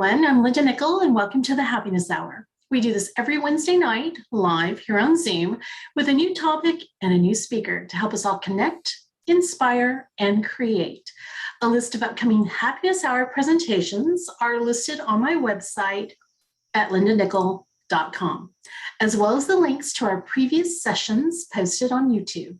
everyone. I'm Linda Nickell, and welcome to the Happiness Hour. We do this every Wednesday night, live here on Zoom, with a new topic and a new speaker to help us all connect, inspire, and create. A list of upcoming Happiness Hour presentations are listed on my website at lindanickell.com, as well as the links to our previous sessions posted on YouTube.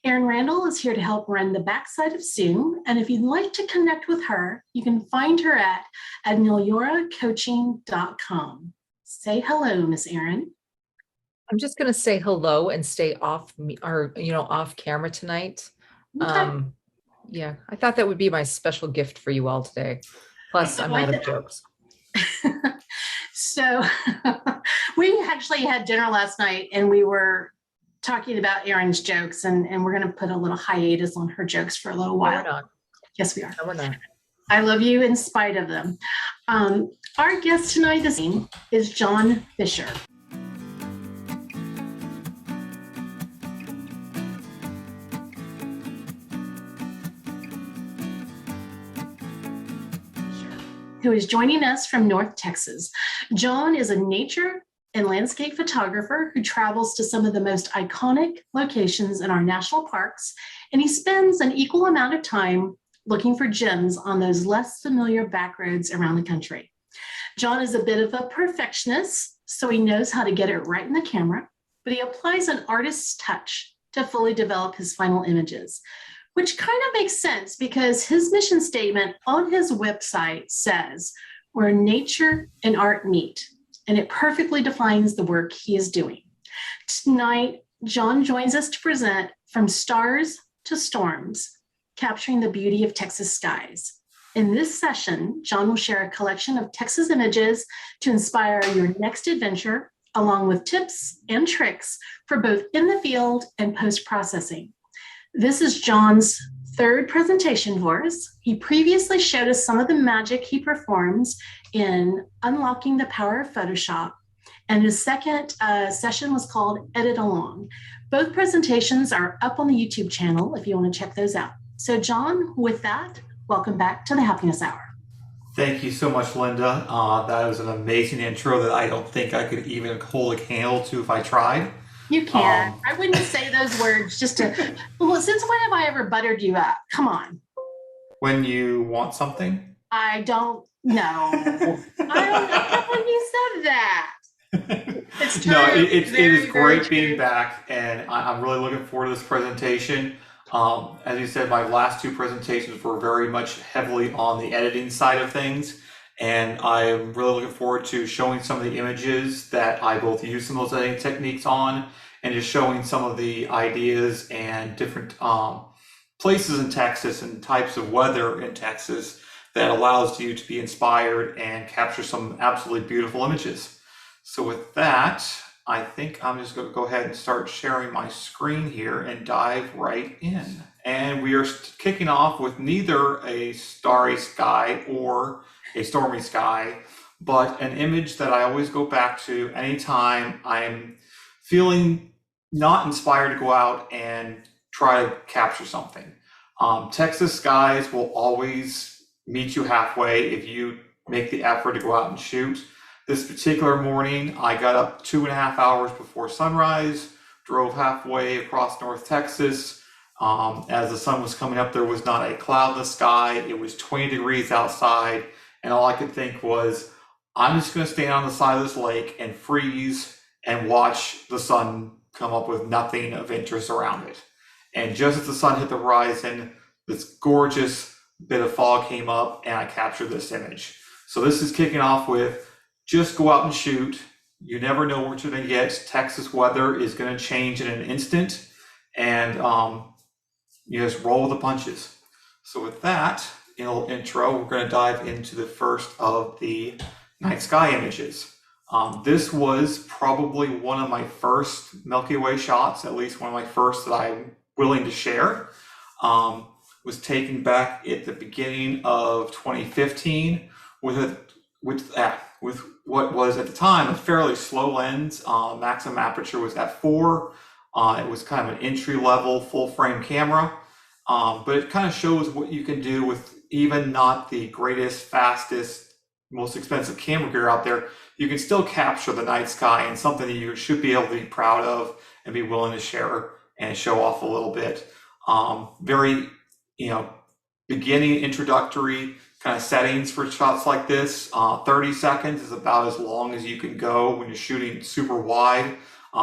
Erin Randall is here to help run the backside of Zoom, and if you'd like to connect with her, you can find her at adnilyoracoaching.com. Say hello, Miss Erin. I'm just going to say hello and stay off off camera tonight. Okay. Yeah, I thought that would be my special gift for you all today. Plus, I'm out of jokes. So we actually had dinner last night, and we were talking about Erin's jokes, and we're going to put a little hiatus on her jokes for a little while. No, we're not. Yes, we are. No, we're not. I love you in spite of them. Our guest tonight this evening is Jon Fischer. Who is joining us from North Texas. Jon is a nature and landscape photographer who travels to some of the most iconic locations in our national parks, and he spends an equal amount of time looking for gems on those less familiar back roads around the country. Jon is a bit of a perfectionist, so he knows how to get it right in the camera, but he applies an artist's touch to fully develop his final images, which kind of makes sense because his mission statement on his website says, "Where nature and art meet," and it perfectly defines the work he is doing. Tonight, Jon joins us to present From Stars to Storms, Capturing the Beauty of Texas Skies. In this session, Jon will share a collection of Texas images to inspire your next adventure, along with tips and tricks for both in the field and post-processing. This is Jon's third presentation for us. He previously showed us some of the magic he performs in Unlocking the Power of Photoshop, and his second session was called Edit Along. Both presentations are up on the YouTube channel if you want to check those out. So Jon, with that, welcome back to the Happiness Hour. Thank you so much, Linda. That was an amazing intro that I don't think I could even hold a candle to if I tried. You can. I wouldn't say those words just to, well, since when have I ever buttered you up? Come on. When you want something? I don't know. I don't know when you said that. It's true. No, it is great true. being back, and I'm really looking forward to this presentation. As you said, my last two presentations were very much heavily on the editing side of things, and I'm really looking forward to showing some of the images that I both use some of those editing techniques on, and just showing some of the ideas and different places in Texas and types of weather in Texas that allows you to be inspired and capture some absolutely beautiful images. So with that, I think I'm just going to go ahead and start sharing my screen here and dive right in. And we are kicking off with neither a starry sky or a stormy sky, but an image that I always go back to anytime I'm feeling not inspired to go out and try to capture something. Texas skies will always meet you halfway if you make the effort to go out and shoot. This particular morning, I got up 2.5 hours before sunrise, drove halfway across North Texas. As the sun was coming up, there was not a cloud in the sky. It was 20 degrees outside, and all I could think was, I'm just going to stand on the side of this lake and freeze and watch the sun come up with nothing of interest around it. And just as the sun hit the horizon, this gorgeous bit of fog came up, and I captured this image. So this is kicking off with, just go out and shoot. You never know what you're going to get. Texas weather is going to change in an instant, and you just roll with the punches. So with that intro, we're going to dive into the first of the night sky images. This was probably one of my first Milky Way shots, at least one of my first that I'm willing to share. Was taken back at the beginning of 2015 with what was at the time a fairly slow lens. Maximum aperture was at 4. It was kind of an entry-level full-frame camera, but it kind of shows what you can do with even not the greatest, fastest most expensive camera gear out there, you can still capture the night sky, and something that you should be able to be proud of and be willing to share and show off a little bit. Very, beginning introductory kind of settings for shots like this. 30 seconds is about as long as you can go when you're shooting super wide.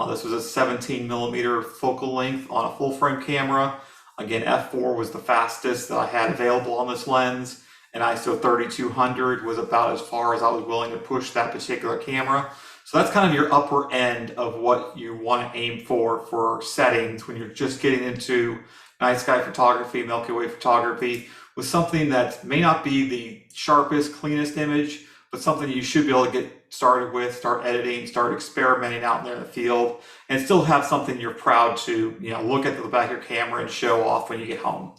This was a 17 millimeter focal length on a full frame camera. Again, f4 was the fastest that I had available on this lens, and ISO 3200 was about as far as I was willing to push that particular camera. So that's kind of your upper end of what you want to aim for settings when you're just getting into night sky photography, Milky Way photography, with something that may not be the sharpest, cleanest image, but something you should be able to get started with, start editing, start experimenting out there in the field, and still have something you're proud to, look at the back of your camera and show off when you get home.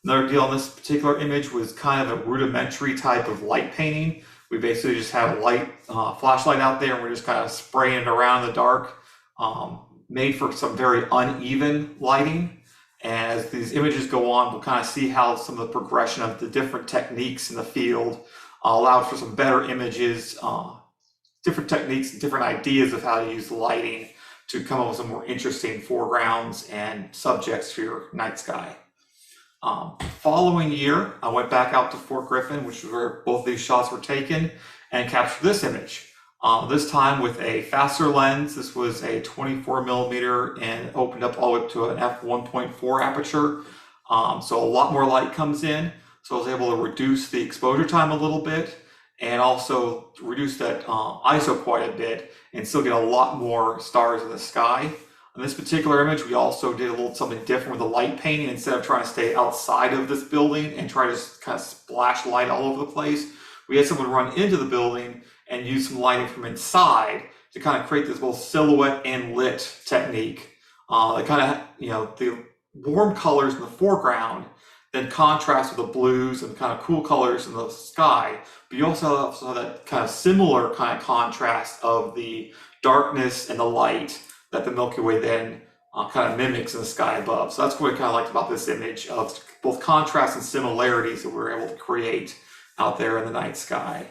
Another deal on this particular image was kind of a rudimentary type of light painting. We basically just have a light flashlight out there, and we're just kind of spraying it around in the dark, made for some very uneven lighting. And as these images go on, we'll kind of see how some of the progression of the different techniques in the field allowed for some better images, different techniques and different ideas of how to use the lighting to come up with some more interesting foregrounds and subjects for your night sky. Following year, I went back out to Fort Griffin, which is where both these shots were taken, and captured this image. This time with a faster lens. This was a 24 millimeter and opened up all the way up to an f1.4 aperture. So a lot more light comes in. So I was able to reduce the exposure time a little bit, and also reduce that ISO quite a bit, and still get a lot more stars in the sky. On this particular image, we also did a little something different with the light painting. Instead of trying to stay outside of this building and try to just kind of splash light all over the place, we had someone run into the building and use some lighting from inside to kind of create this both silhouette and lit technique. That kind of, the warm colors in the foreground then contrast with the blues and kind of cool colors in the sky. But you also have that kind of similar kind of contrast of the darkness and the light that the Milky Way then kind of mimics in the sky above. So that's what I kind of liked about this image, of both contrast and similarities that we were able to create out there in the night sky.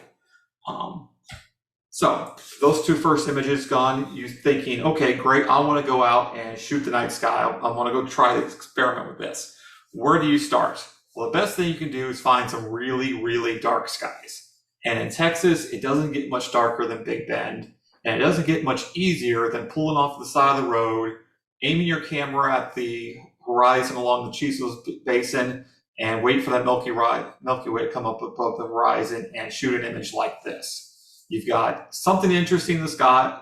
So those two first images gone, you thinking, okay, great, I want to go out and shoot the night sky. I want to go try this experiment with this. Where do you start? Well, the best thing you can do is find some really, really dark skies. And in Texas, it doesn't get much darker than Big Bend, and it doesn't get much easier than pulling off the side of the road, aiming your camera at the horizon along the Chisos Basin, and wait for that Milky Way to come up above the horizon and shoot an image like this. You've got something interesting in the sky,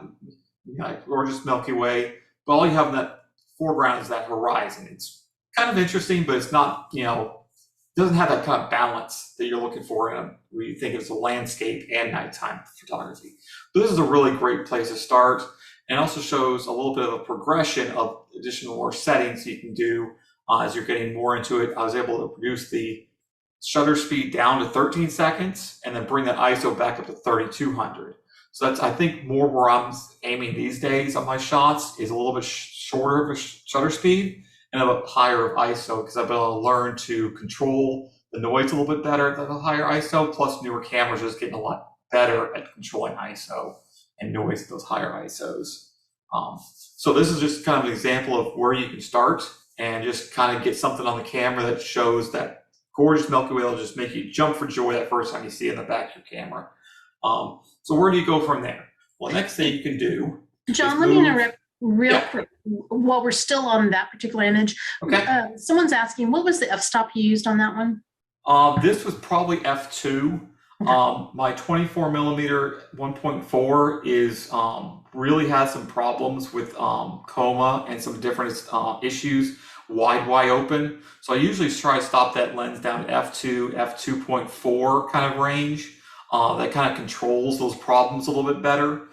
gorgeous Milky Way, but all you have in that foreground is that horizon. It's kind of interesting, but it's not, doesn't have that kind of balance that you're looking for when you think it's a landscape and nighttime photography. But this is a really great place to start, and also shows a little bit of a progression of additional more settings you can do as you're getting more into it. I was able to reduce the shutter speed down to 13 seconds and then bring that ISO back up to 3200. So that's, I think, more where I'm aiming these days on my shots, is a little bit shorter of a shutter speed and a bit higher of ISO, because I've been able to learn to control the noise a little bit better at a higher ISO, plus newer cameras are just getting a lot better at controlling ISO and noise at those higher ISOs. So this is just kind of an example of where you can start and just kind of get something on the camera that shows that gorgeous Milky Way. Will just make you jump for joy that first time you see it in the back of your camera. So where do you go from there? Well, next thing you can do, John, let me interrupt real quick while we're still on that particular image. Okay. Someone's asking, what was the f-stop you used on that one? This was probably f2. Okay. My 24 millimeter 1.4 is really has some problems with coma and some different issues. Wide open. So I usually try to stop that lens down to f2, f2.4 kind of range. That kind of controls those problems a little bit better.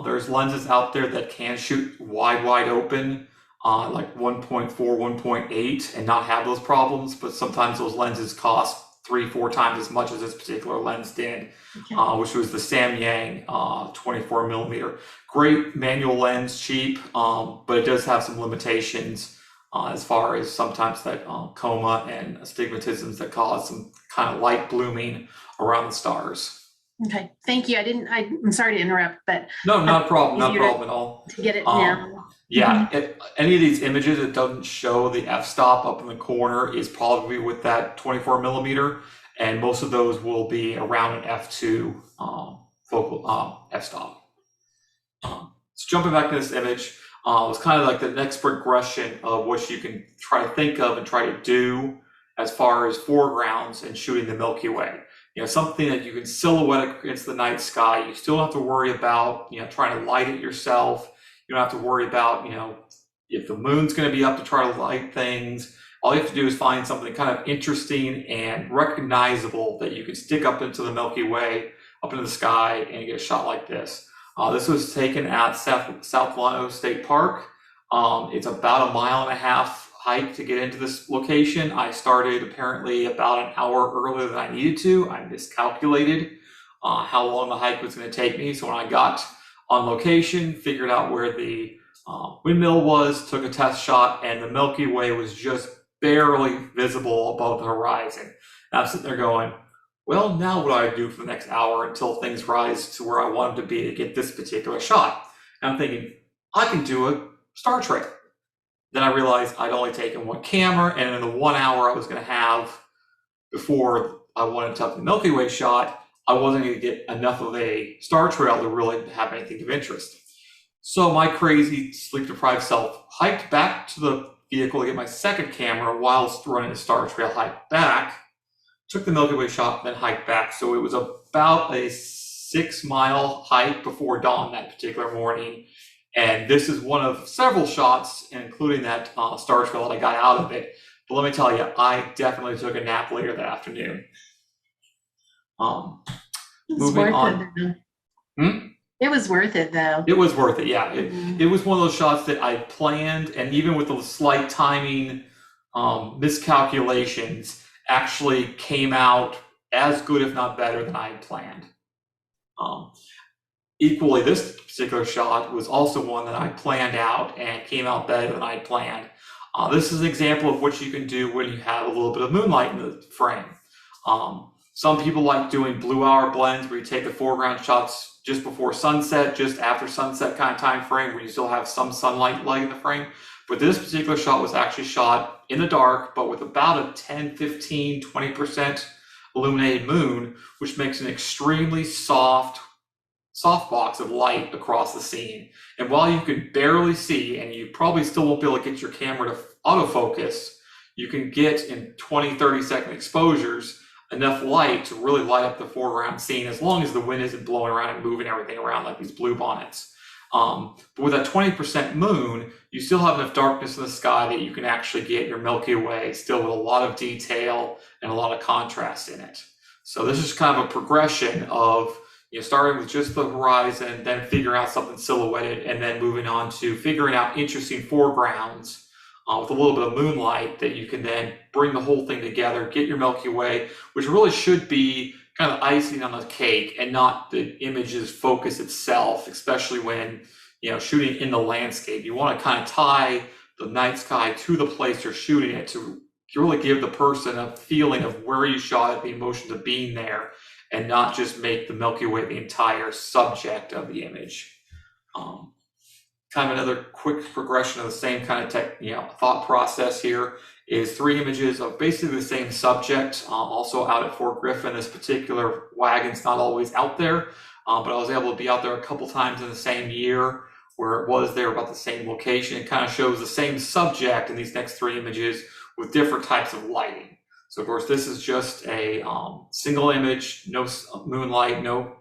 There's lenses out there that can shoot wide open, like 1.4, 1.8, and not have those problems, but sometimes those lenses cost 3-4 times as much as this particular lens did, okay. Which was the Samyang 24 millimeter. Great manual lens, cheap, but it does have some limitations as far as sometimes that coma and astigmatisms that cause some kind of light blooming around the stars. Okay, thank you. I'm sorry to interrupt, but No, not a problem, not a easier problem at all. to get it now. Yeah, any of these images that doesn't show the f-stop up in the corner is probably with that 24 millimeter, and most of those will be around an f2 focal f-stop. So jumping back to this image, it's kind of like the next progression of what you can try to think of and try to do as far as foregrounds and shooting the Milky Way. Something that you can silhouette against the night sky. You still don't have to worry about, trying to light it yourself. You don't have to worry about, if the moon's going to be up to try to light things. All you have to do is find something kind of interesting and recognizable that you can stick up into the Milky Way, up into the sky, and get a shot like this. This was taken at South Lano State Park. It's about 1.5 mile hike to get into this location. I started apparently about an hour earlier than I needed to. I miscalculated how long the hike was going to take me. So when I got on location, figured out where the windmill was, took a test shot, and the Milky Way was just barely visible above the horizon. And I'm sitting there going, well, now what do I do for the next hour until things rise to where I want them to be to get this particular shot? And I'm thinking, I can do a star trail. Then I realized I'd only taken one camera, and in the 1 hour I was going to have before I wanted to have the Milky Way shot, I wasn't going to get enough of a star trail to really have anything of interest. So my crazy sleep-deprived self hiked back to the vehicle to get my second camera whilst running the star trail, hiked back, took the Milky Way shot, then hiked back. So it was about a 6-mile hike before dawn that particular morning. And this is one of several shots, including that star trail that I got out of it. But let me tell you, I definitely took a nap later that afternoon. Moving on. It was worth it, though. It was worth it, yeah. It was one of those shots that I planned, and even with the slight timing miscalculations, actually came out as good, if not better, than I had planned. Equally, this particular shot was also one that I planned out and came out better than I had planned. This is an example of what you can do when you have a little bit of moonlight in the frame. Some people like doing blue hour blends where you take the foreground shots just before sunset, just after sunset kind of time frame where you still have some sunlight light in the frame. But this particular shot was actually shot in the dark, but with about a 10, 15, 20% illuminated moon, which makes an extremely soft box of light across the scene. And while you can barely see, and you probably still won't be able to get your camera to autofocus, you can get in 20, 30-second exposures enough light to really light up the foreground scene, as long as the wind isn't blowing around and moving everything around like these blue bonnets. But with that 20% moon, you still have enough darkness in the sky that you can actually get your Milky Way still with a lot of detail and a lot of contrast in it. So this is kind of a progression of starting with just the horizon, then figuring out something silhouetted, and then moving on to figuring out interesting foregrounds with a little bit of moonlight that you can then bring the whole thing together, get your Milky Way, which really should be kind of icing on the cake and not the image's focus itself, especially when shooting in the landscape. You want to kind of tie the night sky to the place you're shooting it to really give the person a feeling of where you shot it, the emotions of being there, and not just make the Milky Way the entire subject of the image. Kind of another quick progression of the same kind of thought process here is 3 images of basically the same subject, also out at Fort Griffin. This particular wagon's not always out there, but I was able to be out there a couple times in the same year where it was there about the same location. It kind of shows the same subject in these next 3 images with different types of lighting. So of course, this is just a single image, no moonlight, no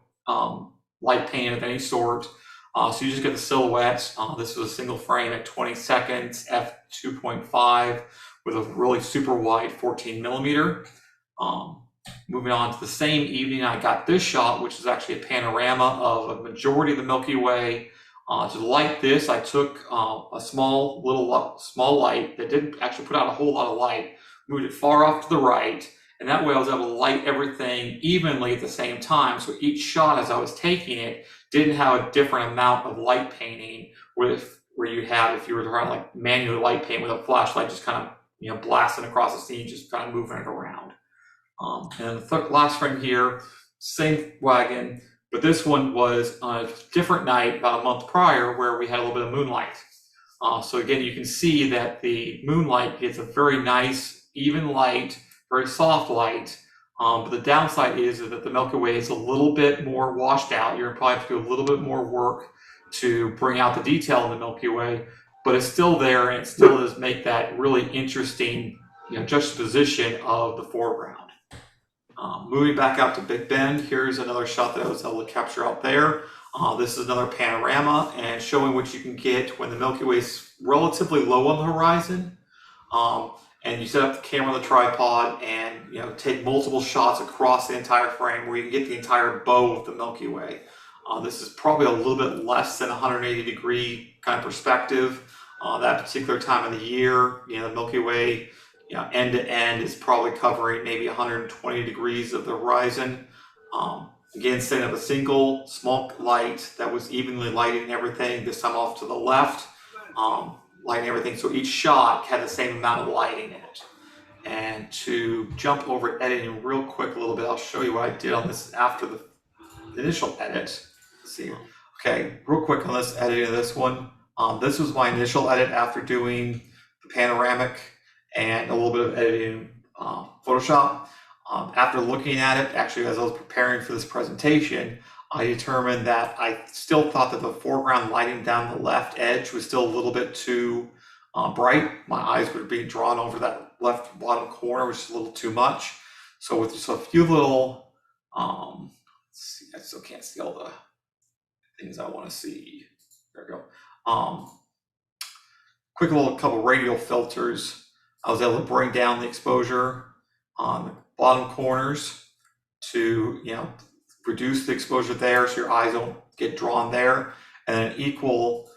light paint of any sort. So you just get the silhouettes. This was a single frame at 20 seconds, f2.5 with a really super wide 14 millimeter. Moving on to the same evening, I got this shot, which is actually a panorama of a majority of the Milky Way. To light this, I took a small light that didn't actually put out a whole lot of light, moved it far off to the right, and that way I was able to light everything evenly at the same time. So each shot as I was taking it didn't have a different amount of light painting, where where you have, if you were trying to like manual light paint with a flashlight, just kind of blasting across the scene, just kind of moving it around. And the last frame here, same wagon, but this one was on a different night about a month prior where we had a little bit of moonlight. So again, you can see that the moonlight gets a very nice, even light, very soft light. But the downside is that the Milky Way is a little bit more washed out. You're going to probably have to do a little bit more work to bring out the detail in the Milky Way, but it's still there, and it still does make that really interesting juxtaposition of the foreground. Moving back out to Big Bend, here's another shot that I was able to capture out there. This is another panorama and showing what you can get when the Milky Way is relatively low on the horizon. And you set up the camera on the tripod and take multiple shots across the entire frame where you can get the entire bow of the Milky Way. This is probably a little bit less than 180-degree kind of perspective. That particular time of the year, the Milky Way, end to end is probably covering maybe 120 degrees of the horizon. Again, setting up a single small light that was evenly lighting everything, this time off to the left, lighting everything. So each shot had the same amount of lighting in it. And to jump over editing real quick a little bit, I'll show you what I did on this after the initial edit. Let's see. Okay, real quick on this editing of this one. This was my initial edit after doing the panoramic and a little bit of editing Photoshop. After looking at it, actually as I was preparing for this presentation, I determined that I still thought that the foreground lighting down the left edge was still a little bit too bright. My eyes were being drawn over that left bottom corner, which is a little too much. So with just a few little, let's see, I still can't see all the things I want to see. There we go. Quick little couple radial filters. I was able to bring down the exposure on the bottom corners to reduce the exposure there so your eyes don't get drawn there, and an equal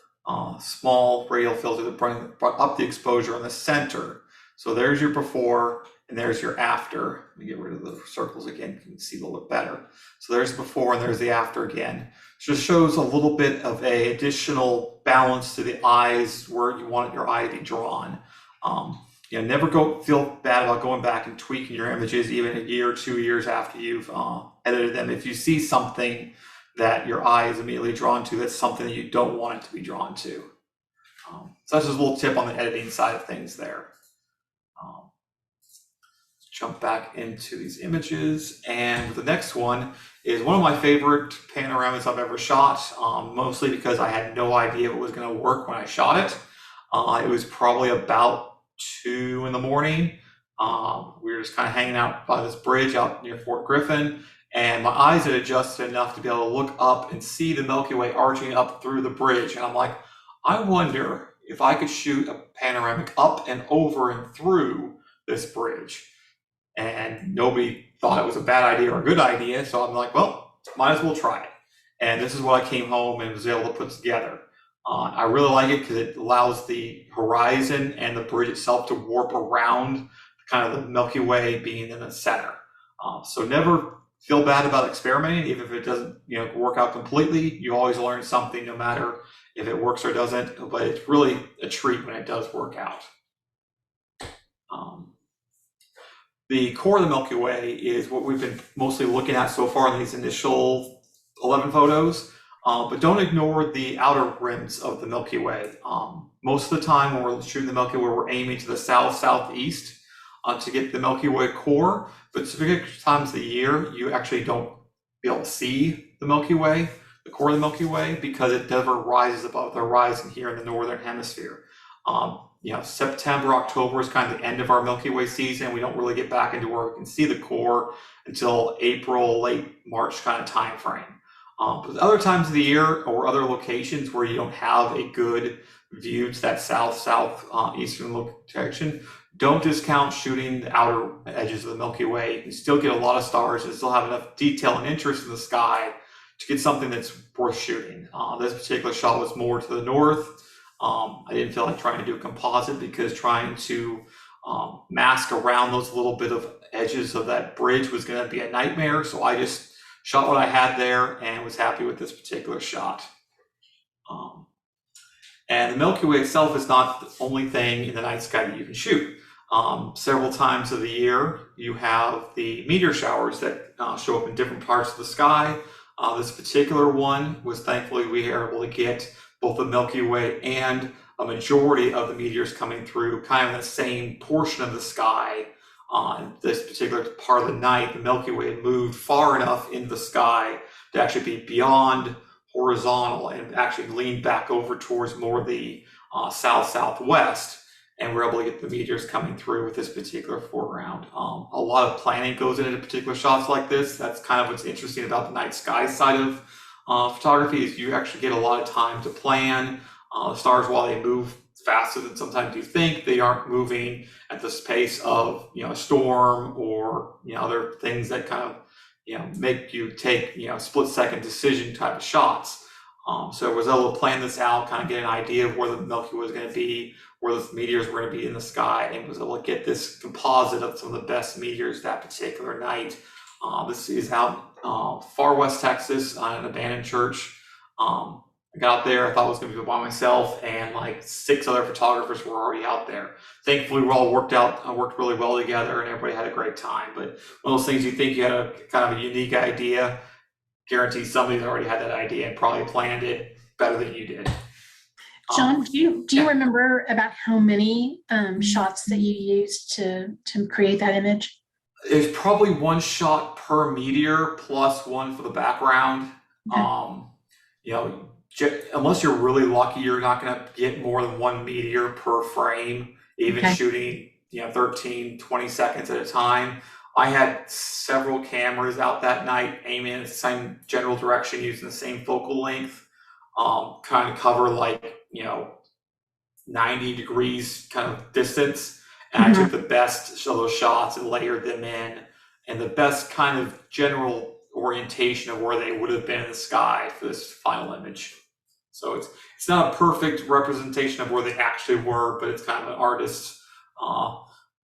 small radial filter to bring up the exposure in the center. So there's your before and there's your after. Let me get rid of the circles again, you can see a little bit better. So there's before and there's the after again. Just shows a little bit of a additional balance to the eyes where you want your eye to be drawn. Never feel bad about going back and tweaking your images even a year or 2 years after you've edited them. If you see something that your eye is immediately drawn to, that's something that you don't want it to be drawn to. So that's just a little tip on the editing side of things there. Let's jump back into these images, and the next one is one of my favorite panoramas I've ever shot, mostly because I had no idea it was going to work when I shot it. It was probably about 2 in the morning. We were just kind of hanging out by this bridge out near Fort Griffin, and my eyes had adjusted enough to be able to look up and see the Milky Way arching up through the bridge. And I'm like, I wonder if I could shoot a panoramic up and over and through this bridge. And nobody thought it was a bad idea or a good idea. So I'm like, well, might as well try it. And this is what I came home and was able to put together. I really like it because it allows the horizon and the bridge itself to warp around kind of the Milky Way being in the center. So never feel bad about experimenting, even if it doesn't work out completely. You always learn something no matter if it works or doesn't, but it's really a treat when it does work out. The core of the Milky Way is what we've been mostly looking at so far in these initial 11 photos. But don't ignore the outer rims of the Milky Way. Most of the time when we're shooting the Milky Way, we're aiming to the south, southeast to get the Milky Way core. But specific times of the year, you actually don't be able to see the Milky Way, the core of the Milky Way, because it never rises above the horizon here in the northern hemisphere. September, October is kind of the end of our Milky Way season. We don't really get back into where we can see the core until April, late March kind of time frame. But other times of the year or other locations where you don't have a good view to that southeastern location, don't discount shooting the outer edges of the Milky Way. You can still get a lot of stars and still have enough detail and interest in the sky to get something that's worth shooting. This particular shot was more to the north. I didn't feel like trying to do a composite because trying to mask around those little bit of edges of that bridge was going to be a nightmare. So I just shot what I had there and was happy with this particular shot. And the Milky Way itself is not the only thing in the night sky that you can shoot. Several times of the year, you have the meteor showers that show up in different parts of the sky. This particular one was, thankfully, we were able to get both the Milky Way and a majority of the meteors coming through kind of in the same portion of the sky. On this particular part of the night, the Milky Way had moved far enough into the sky to actually be beyond horizontal and actually lean back over towards more the south-southwest, and we're able to get the meteors coming through with this particular foreground. A lot of planning goes into particular shots like this. That's kind of what's interesting about the night sky side of photography, is you actually get a lot of time to plan. The stars, while they move faster than sometimes you think, they aren't moving at the pace of a storm or other things that kind of make you take split-second decision type of shots. So I was able to plan this out, kind of get an idea of where the Milky Way was going to be, where the meteors were going to be in the sky, and was able to get this composite of some of the best meteors that particular night. This is out far west Texas on an abandoned church. I got out there, I thought I was going to be by myself, and like 6 other photographers were already out there. Thankfully, we all worked really well together, and everybody had a great time. But one of those things, you think you had a kind of a unique idea, guarantee somebody's already had that idea and probably planned it better than you did. Jon, do you remember about how many shots that you used to create that image? There's probably 1 shot per meteor plus 1 for the background. Okay. Unless you're really lucky, you're not going to get more than 1 meteor per frame, even shooting 13, 20 seconds at a time. I had several cameras out that night aiming in the same general direction, using the same focal length, kind of cover 90 degrees kind of distance. And I took the best of those shots and layered them in, and the best kind of general orientation of where they would have been in the sky for this final image. So it's not a perfect representation of where they actually were, but it's kind of an artist's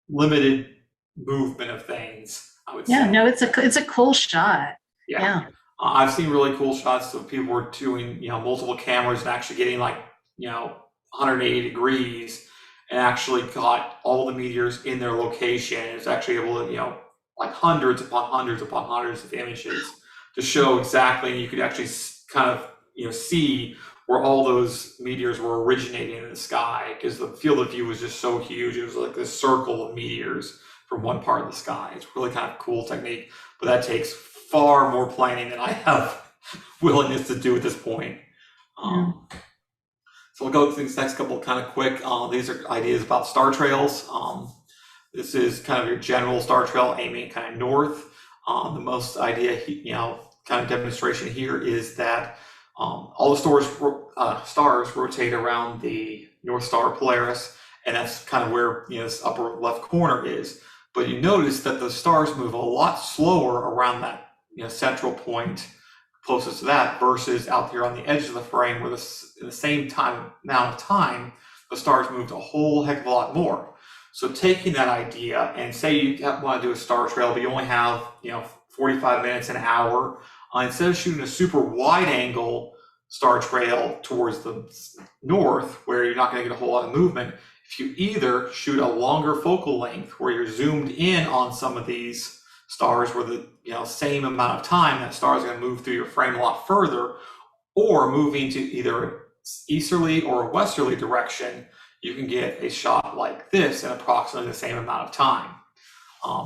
limited movement of things, I would say. Yeah, no, it's a cool shot. Yeah. I've seen really cool shots of people were doing multiple cameras and actually getting 180 degrees and actually got all the meteors in their location. It's actually able to hundreds upon hundreds upon hundreds of images to show exactly, and you could actually kind of see where all those meteors were originating in the sky, because the field of view was just so huge. It was like this circle of meteors from one part of the sky. It's really kind of cool technique, but that takes far more planning than I have willingness to do at this point. So we'll go through these next couple kind of quick. These are ideas about star trails. This is kind of your general star trail aiming kind of north. The most idea, kind of demonstration here is that all the stars rotate around the North Star Polaris, and that's kind of where this upper left corner is. But you notice that the stars move a lot slower around that central point closest to that, versus out here on the edge of the frame, where in the same amount of time, the stars moved a whole heck of a lot more. So taking that idea, and say you want to do a star trail, but you only have 45 minutes, an hour, instead of shooting a super wide angle star trail towards the north, where you're not going to get a whole lot of movement, if you either shoot a longer focal length where you're zoomed in on some of these stars where the same amount of time that star is going to move through your frame a lot further, or moving to either an easterly or a westerly direction, you can get a shot like this in approximately the same amount of time.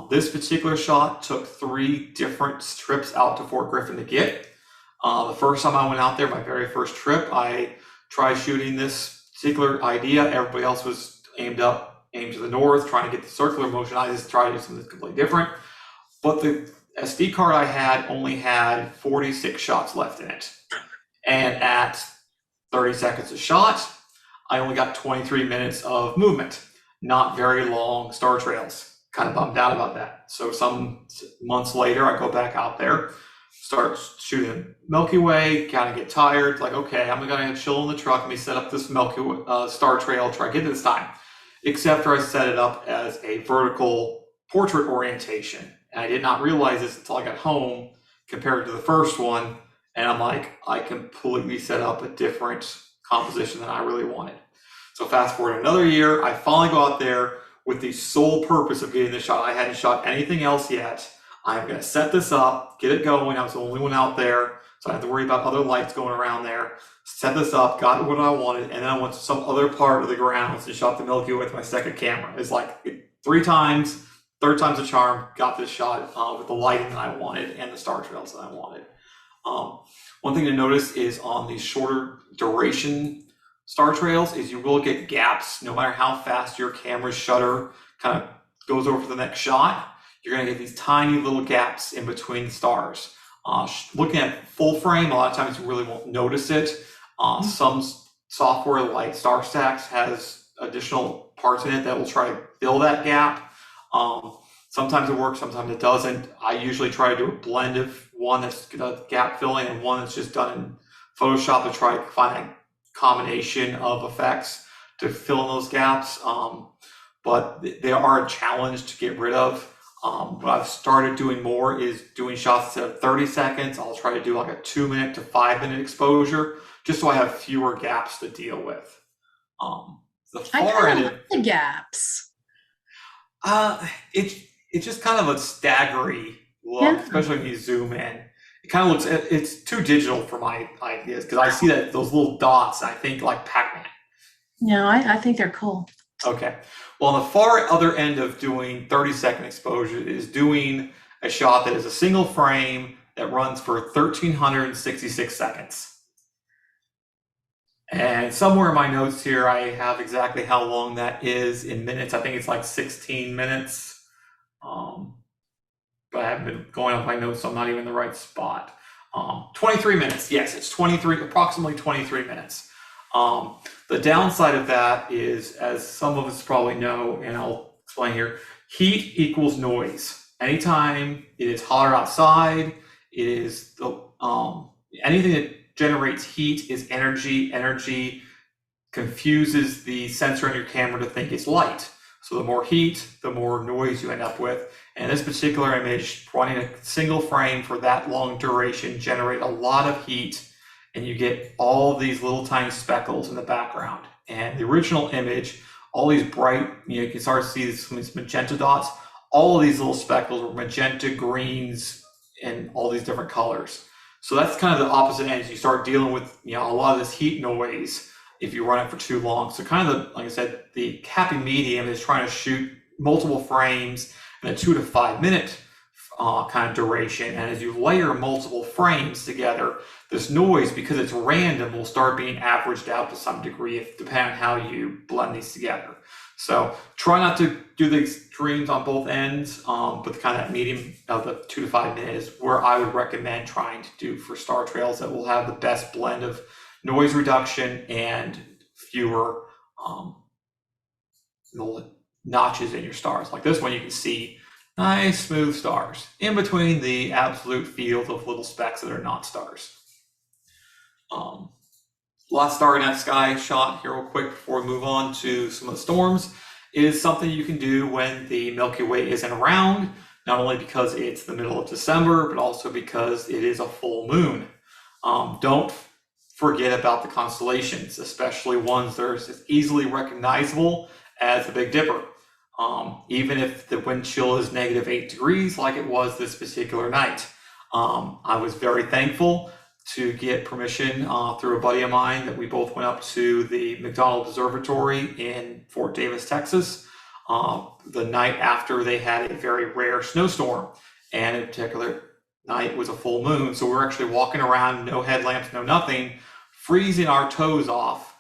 This particular shot took 3 different trips out to Fort Griffin to get. The first time I went out there, my very first trip, I tried shooting this particular idea. Everybody else was aimed to the north, trying to get the circular motion. I just tried to do something completely different. But the SD card I had only had 46 shots left in it. And at 30 seconds a shot, I only got 23 minutes of movement. Not very long star trails. Kind of bummed out about that. So some months later, I go back out there, start shooting Milky Way, kind of get tired, like, okay, I'm gonna chill in the truck, let me set up this Milky Way star trail, try to get it this time. Except for I set it up as a vertical portrait orientation. And I did not realize this until I got home, compared to the first one. And I'm like, I completely set up a different composition that I really wanted. So fast forward another year, I finally go out there with the sole purpose of getting the shot. I hadn't shot anything else yet. I'm going to set this up, get it going. I was the only one out there, so I had to worry about other lights going around there. Set this up, got what I wanted, and then I went to some other part of the grounds and shot the Milky Way with my second camera. It's like 3 times, third time's a charm, got this shot with the lighting that I wanted and the star trails that I wanted. One thing to notice is on these shorter duration star trails is you will get gaps no matter how fast your camera's shutter kind of goes over to the next shot. You're going to get these tiny little gaps in between the stars. Looking at full frame, a lot of times you really won't notice it. Some software like StarStax has additional parts in it that will try to fill that gap. Sometimes it works, sometimes it doesn't. I usually try to do a blend of one that's gap filling and one that's just done in Photoshop to try to find a combination of effects to fill in those gaps. But they are a challenge to get rid of. What I've started doing more is doing shots instead of 30 seconds. I'll try to do like a 2-minute to 5-minute exposure, just so I have fewer gaps to deal with. The far end of the gaps. It's just kind of a staggery look, especially when you zoom in. It kind of looks, it's too digital for my ideas because I see that those little dots, I think like Pac-Man. No, I think they're cool. Okay. Well, on the far other end of doing 30-second exposure is doing a shot that is a single frame that runs for 1,366 seconds. And somewhere in my notes here, I have exactly how long that is in minutes. I think it's like 16 minutes. But I haven't been going off my notes, so I'm not even in the right spot. 23 minutes. Yes, it's approximately 23 minutes. The downside of that is, as some of us probably know, and I'll explain here, heat equals noise. Anytime it is hotter outside, it is anything that generates heat is energy. Energy confuses the sensor in your camera to think it's light. So the more heat, the more noise you end up with. And this particular image, running a single frame for that long duration, generate a lot of heat, and you get all of these little tiny speckles in the background. And the original image, all these bright, you can start to see these magenta dots. All of these little speckles were magenta, greens, and all these different colors. So that's kind of the opposite end. You start dealing with a lot of this heat noise if you run it for too long. So kind of like I said, the happy medium is trying to shoot multiple frames in a 2 to 5 minute kind of duration. And as you layer multiple frames together, this noise, because it's random, will start being averaged out to some degree, depending on how you blend these together. So try not to do the extremes on both ends, but the kind of medium of the 2 to 5 minutes is where I would recommend trying to do for star trails that will have the best blend of noise reduction and fewer notches in your stars. Like this one, you can see nice smooth stars in between the absolute field of little specks that are not stars. Last Starry Night Sky shot here real quick before we move on to some of the storms is something you can do when the Milky Way isn't around, not only because it's the middle of December, but also because it is a full moon. Don't forget about the constellations, especially ones that are as easily recognizable as the Big Dipper. Even if the wind chill is -8 degrees like it was this particular night. I was very thankful to get permission through a buddy of mine that we both went up to the McDonald Observatory in Fort Davis, Texas, the night after they had a very rare snowstorm. And in particular night was a full moon. So we were actually walking around, no headlamps, no nothing, freezing our toes off.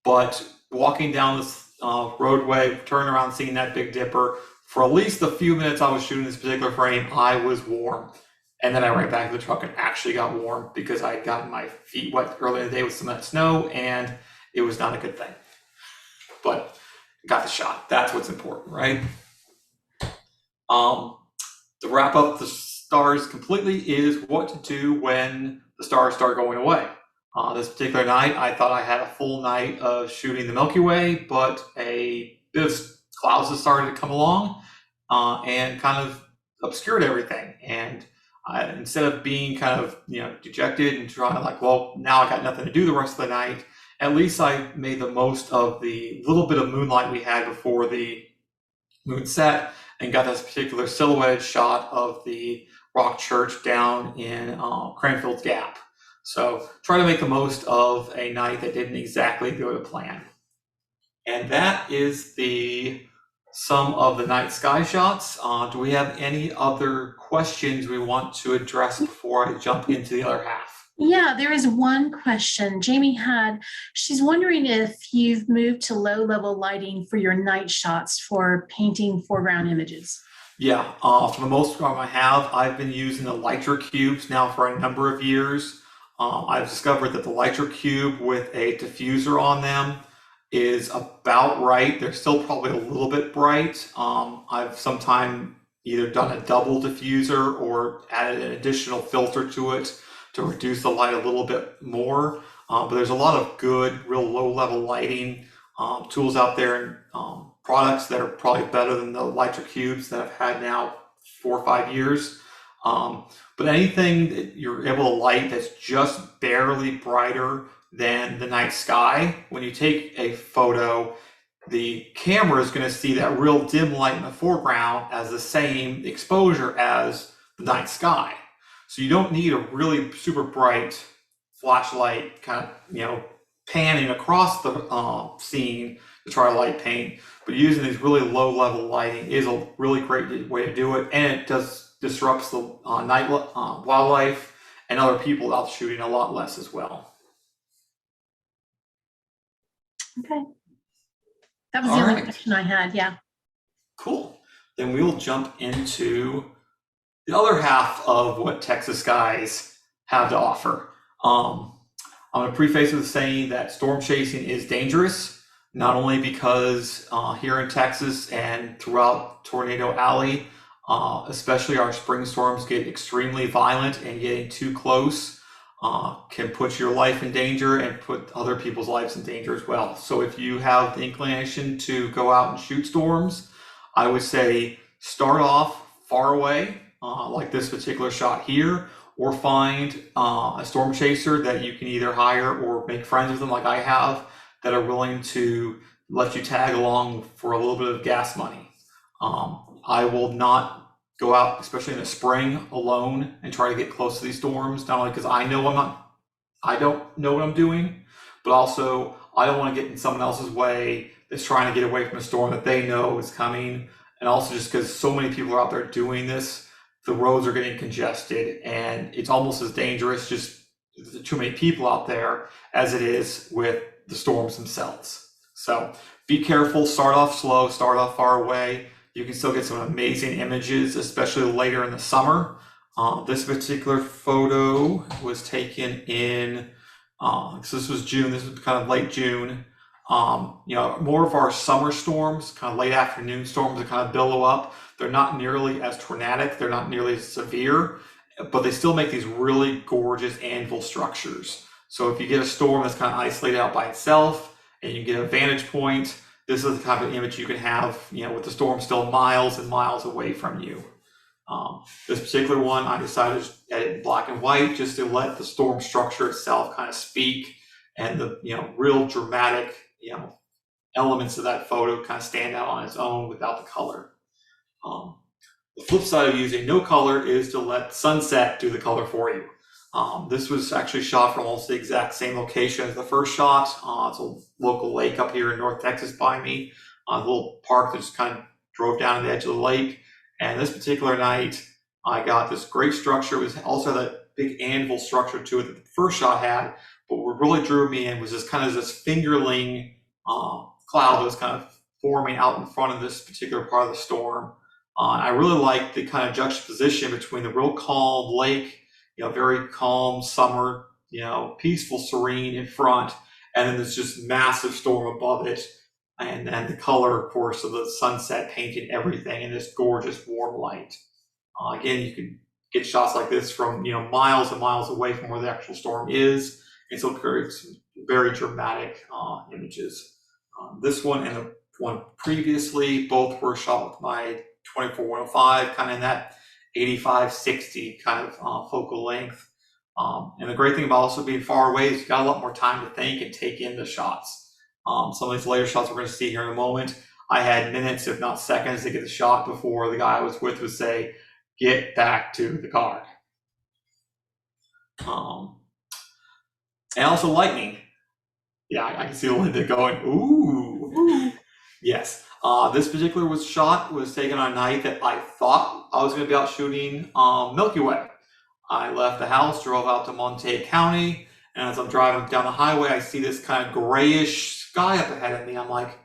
But walking down this roadway, turning around, seeing that Big Dipper, for at least the few minutes I was shooting this particular frame, I was warm. And then I ran back to the truck and actually got warm because I had gotten my feet wet earlier in the day with some of that snow, and it was not a good thing. But got the shot. That's what's important, right? To wrap up the stars completely is what to do when the stars start going away. This particular night, I thought I had a full night of shooting the Milky Way, but a bit of clouds had started to come along and kind of obscured everything. And instead of being kind of, dejected and trying like, well, now I got nothing to do the rest of the night, at least I made the most of the little bit of moonlight we had before the moon set and got this particular silhouetted shot of the rock church down in Cranfield's Gap. So try to make the most of a night that didn't exactly go to plan. And that is some of the night sky shots. Do we have any other questions we want to address before I jump into the other half? Yeah, there is one question Jamie had. She's wondering if you've moved to low-level lighting for your night shots for painting foreground images. Yeah, for the most part I have. I've been using the Lytra cubes now for a number of years. I've discovered that the Lytra cube with a diffuser on them is about right. They're still probably a little bit bright. I've sometimes either done a double diffuser or added an additional filter to it to reduce the light a little bit more. But there's a lot of good, real low-level lighting tools out there and products that are probably better than the Lytra cubes that I've had now 4 or 5 years. But anything that you're able to light that's just barely brighter than the night sky, when you take a photo, the camera is going to see that real dim light in the foreground as the same exposure as the night sky. So you don't need a really super bright flashlight kind of, panning across the scene to try to light paint. But using these really low level lighting is a really great way to do it. And it disrupts the night wildlife and other people out shooting a lot less as well. Okay. That was the only question I had, yeah. Cool. Then we'll jump into the other half of what Texas skies have to offer. I'm going to preface with saying that storm chasing is dangerous, not only because here in Texas and throughout Tornado Alley, especially our spring storms get extremely violent, and getting too close can put your life in danger and put other people's lives in danger as well. So if you have the inclination to go out and shoot storms, I would say start off far away, like this particular shot here, or find a storm chaser that you can either hire or make friends with them like I have, that are willing to let you tag along for a little bit of gas money. I will not go out, especially in the spring, alone and try to get close to these storms, not only because I don't know what I'm doing, but also I don't want to get in someone else's way that's trying to get away from a storm that they know is coming. And also just because so many people are out there doing this, the roads are getting congested, and it's almost as dangerous, just too many people out there, as it is with the storms themselves. So be careful, start off slow, start off far away. You can still get some amazing images, especially later in the summer. This particular photo was taken in, so this was June, this was kind of late June. More of our summer storms, kind of late afternoon storms that kind of billow up, they're not nearly as tornadic, they're not nearly as severe, but they still make these really gorgeous anvil structures. So if you get a storm that's kind of isolated out by itself and you get a vantage point, this is the kind of image you can have, with the storm still miles and miles away from you. This particular one, I decided to edit in black and white just to let the storm structure itself kind of speak, and the real dramatic elements of that photo kind of stand out on its own without the color. The flip side of using no color is to let sunset do the color for you. This was actually shot from almost the exact same location as the first shot. It's a local lake up here in North Texas by me, a little park that just kind of drove down to the edge of the lake. And this particular night, I got this great structure. It was also that big anvil structure to it that the first shot had. But what really drew me in was this kind of this fingerling cloud that was kind of forming out in front of this particular part of the storm. I really liked the kind of juxtaposition between the real calm lake, very calm summer, peaceful, serene in front, and then this just massive storm above it. And then the color, of course, of the sunset painting everything in this gorgeous warm light. Again, you can get shots like this from, miles and miles away from where the actual storm is. And so it creates some very dramatic images. This one and the one previously, both were shot with my 24-105, kind of in that 85, 60 kind of focal length. And the great thing about also being far away is you got a lot more time to think and take in the shots. Some of these later shots we're going to see here in a moment, I had minutes, if not seconds, to get the shot before the guy I was with would say, "Get back to the car." And also lightning. Yeah, I can see Linda going, "Ooh." Yes. This particular shot was taken on a night that I thought I was going to be out shooting Milky Way. I left the house, drove out to Montague County, and as I'm driving down the highway, I see this kind of grayish sky up ahead of me. I'm like,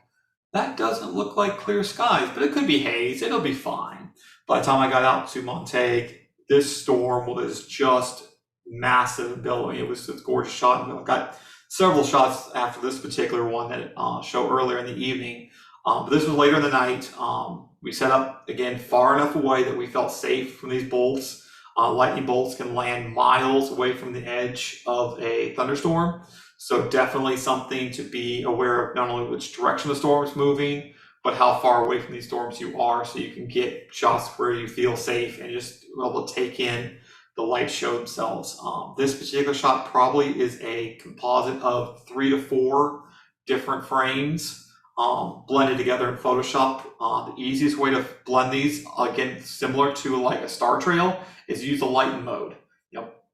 that doesn't look like clear skies, but it could be haze. It'll be fine. By the time I got out to Montague, this storm was just massive and billowing. It was a gorgeous shot. I got several shots after this particular one that show earlier in the evening. But this was later in the night. We set up, again, far enough away that we felt safe from these bolts. Lightning bolts can land miles away from the edge of a thunderstorm. So definitely something to be aware of, not only which direction the storm is moving, but how far away from these storms you are, so you can get shots where you feel safe and just be able to take in the light show themselves. This particular shot probably is a composite of 3 to 4 different frames blended together in Photoshop. The easiest way to blend these, again, similar to like a star trail, is use the lighten mode.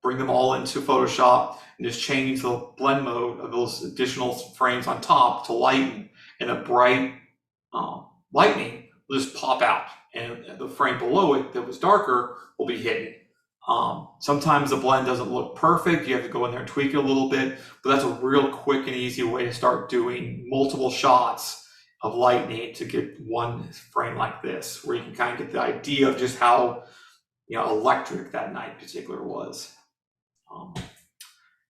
Bring them all into Photoshop and just change the blend mode of those additional frames on top to lighten, and a bright lightning will just pop out, and the frame below it that was darker will be hidden. Sometimes the blend doesn't look perfect. You have to go in there and tweak it a little bit, but that's a real quick and easy way to start doing multiple shots of lightning to get one frame like this, where you can kind of get the idea of just how electric that night in particular was.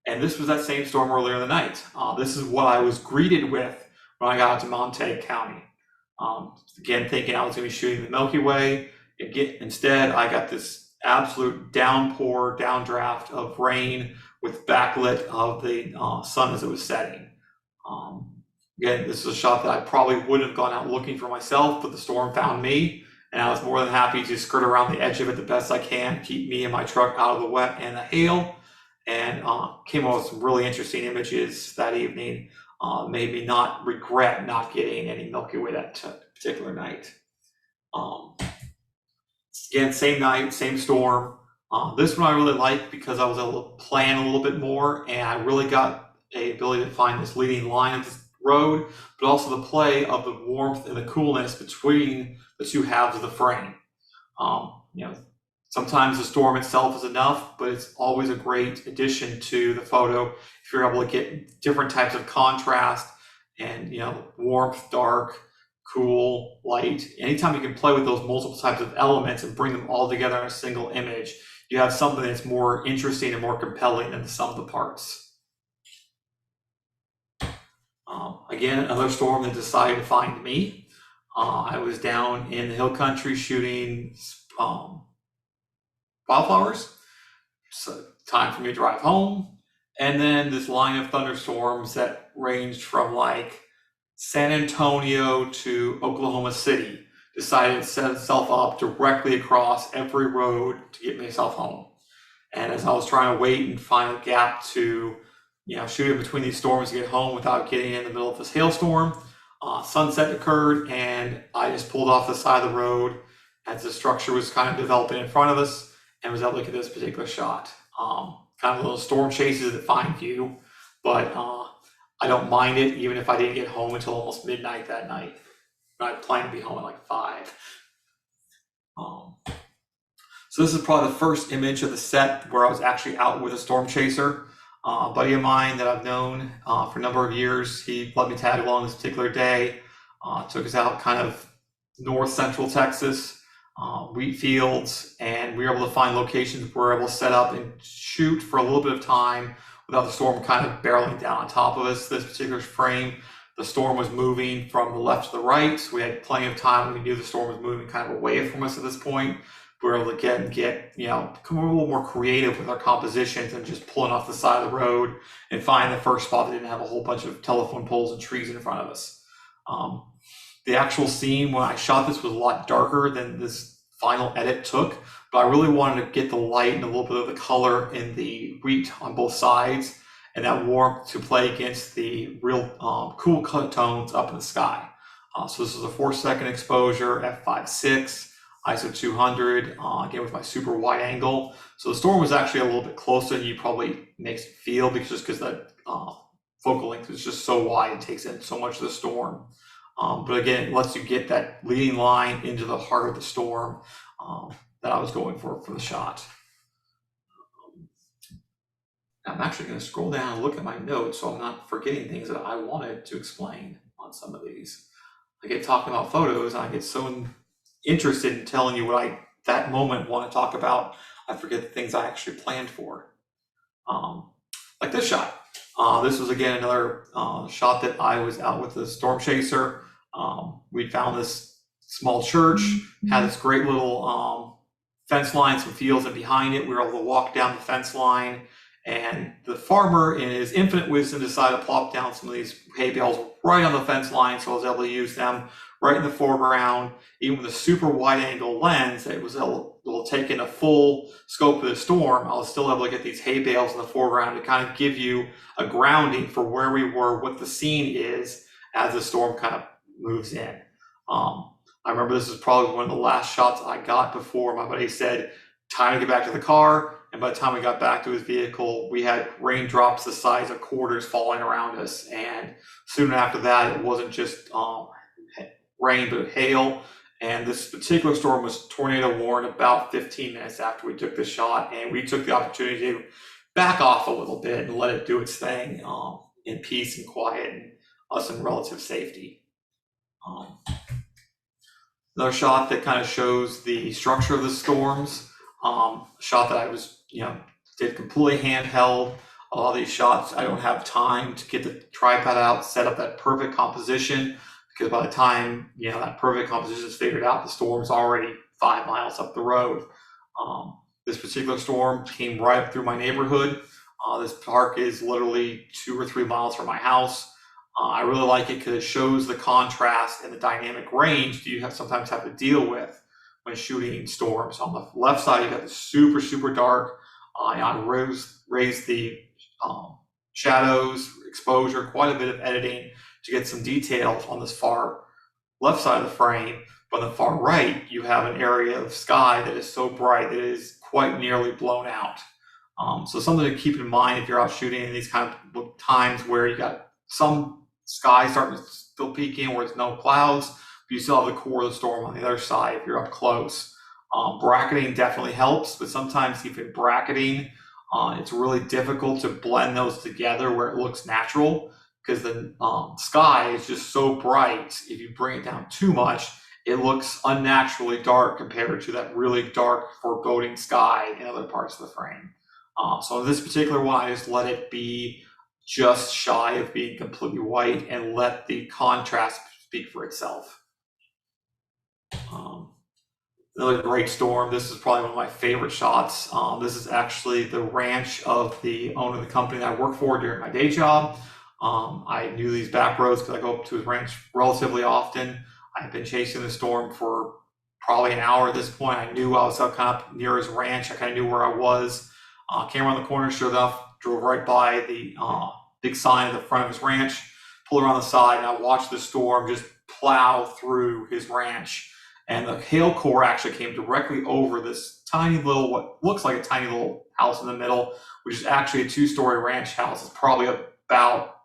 And this was that same storm earlier in the night. This is what I was greeted with when I got out to Montague County. Again, thinking I was going to be shooting the Milky Way. Instead, I got this absolute downpour, downdraft of rain with backlit of the sun as it was setting. Again, this is a shot that I probably wouldn't have gone out looking for myself, but the storm found me, and I was more than happy to skirt around the edge of it the best I can, keep me and my truck out of the wet and the hail, and came up with some really interesting images that evening. Made me not regret not getting any Milky Way that particular night. Again, same night, same storm. This one I really liked because I was able to plan a little bit more, and I really got a ability to find this leading line of the road, but also the play of the warmth and the coolness between the two halves of the frame. Sometimes the storm itself is enough, but it's always a great addition to the photo if you're able to get different types of contrast and warmth, dark, cool, light. Anytime you can play with those multiple types of elements and bring them all together in a single image, you have something that's more interesting and more compelling than the sum of the parts. Again, another storm that decided to find me. I was down in the hill country shooting wildflowers. So time for me to drive home. And then this line of thunderstorms that ranged from like San Antonio to Oklahoma City decided to set itself up directly across every road to get myself home. And as I was trying to wait and find a gap to shoot in between these storms to get home without getting in the middle of this hailstorm, sunset occurred, and I just pulled off the side of the road as the structure was kind of developing in front of us, and was able to get this particular shot. Kind of little storm chases that find you, but I don't mind it, even if I didn't get home until almost midnight that night. I planned to be home at like 5. So this is probably the first image of the set where I was actually out with a storm chaser. A buddy of mine that I've known for a number of years, he let me tag along this particular day, took us out kind of north central Texas, wheat fields, and we were able to find locations where we were able to set up and shoot for a little bit of time without the storm kind of barreling down on top of us. This particular frame, the storm was moving from the left to the right, so we had plenty of time. We knew the storm was moving kind of away from us at this point. We were able to get become a little more creative with our compositions and just pulling off the side of the road and find the first spot that didn't have a whole bunch of telephone poles and trees in front of us. The actual scene when I shot this was a lot darker than this final edit took, but I really wanted to get the light and a little bit of the color in the wheat on both sides, and that warmth to play against the real cool color tones up in the sky. So this is a 4-second exposure, f5.6, ISO 200, again with my super wide angle. So the storm was actually a little bit closer than you probably makes it feel, because that focal length is just so wide, it takes in so much of the storm. But again, it lets you get that leading line into the heart of the storm that I was going for the shot. I'm actually going to scroll down and look at my notes so I'm not forgetting things that I wanted to explain on some of these. I get talking about photos, and I get so interested in telling you what I, that moment, want to talk about, I forget the things I actually planned for. Like this shot. This was, again, another shot that I was out with the storm chaser. We found this small church, had this great little fence line, some fields, and behind it we were able to walk down the fence line, and the farmer in his infinite wisdom decided to plop down some of these hay bales right on the fence line, so I was able to use them right in the foreground. Even with a super wide angle lens, it was able to take in a full scope of the storm. I was still able to get these hay bales in the foreground to kind of give you a grounding for where we were, what the scene is as the storm kind of moves in. I remember this is probably one of the last shots I got before my buddy said, time to get back to the car. And by the time we got back to his vehicle, we had raindrops the size of quarters falling around us. And soon after that, it wasn't just rain, but hail. And this particular storm was tornado warned about 15 minutes after we took the shot. And we took the opportunity to back off a little bit and let it do its thing in peace and quiet, and us in relative safety. Another shot that kind of shows the structure of the storms. Shot that I was, did completely handheld. A lot of these shots, I don't have time to get the tripod out, set up that perfect composition, because by the time, that perfect composition is figured out, the storm's already 5 miles up the road. This particular storm came right up through my neighborhood. This park is literally 2 or 3 miles from my house. I really like it because it shows the contrast and the dynamic range that you sometimes have to deal with when shooting storms. On the left side, you got the super, super dark. I raised the shadows, exposure, quite a bit of editing to get some details on this far left side of the frame. But on the far right, you have an area of sky that is so bright that it is quite nearly blown out. So something to keep in mind if you're out shooting in these kind of times where you got some sky starting to still peek in where there's no clouds, but you still have the core of the storm on the other side if you're up close. Bracketing definitely helps, but sometimes even bracketing, it's really difficult to blend those together where it looks natural, because the sky is just so bright. If you bring it down too much, it looks unnaturally dark compared to that really dark, foreboding sky in other parts of the frame. So in this particular one, I just let it be just shy of being completely white and let the contrast speak for itself. Another great storm. This is probably one of my favorite shots. This is actually the ranch of the owner of the company that I work for during my day job. I knew these back roads because I go up to his ranch relatively often. I've been chasing the storm for probably an hour at this point. I knew I was up kind of near his ranch. I kind of knew where I was. Came around the corner, sure enough, drove right by the big sign at the front of his ranch, pulled around the side, and I watched the storm just plow through his ranch. And the hail core actually came directly over this tiny little, what looks like a tiny little house in the middle, which is actually a 2-story ranch house. It's probably about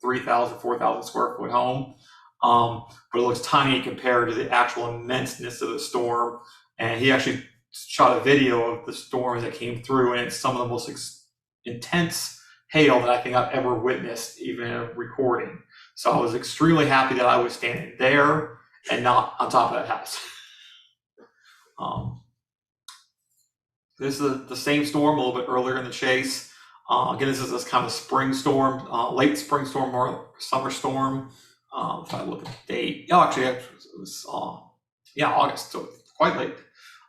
3,000, 4,000 square foot home. But it looks tiny compared to the actual immenseness of the storm. And he actually shot a video of the storm as it came through, and it's some of the most intense hail that I think I've ever witnessed, even in a recording. So I was extremely happy that I was standing there and not on top of that house. This is the same storm a little bit earlier in the chase. Again, this is this kind of spring storm, late spring storm or summer storm. If I look at the date, actually it was August, so quite late.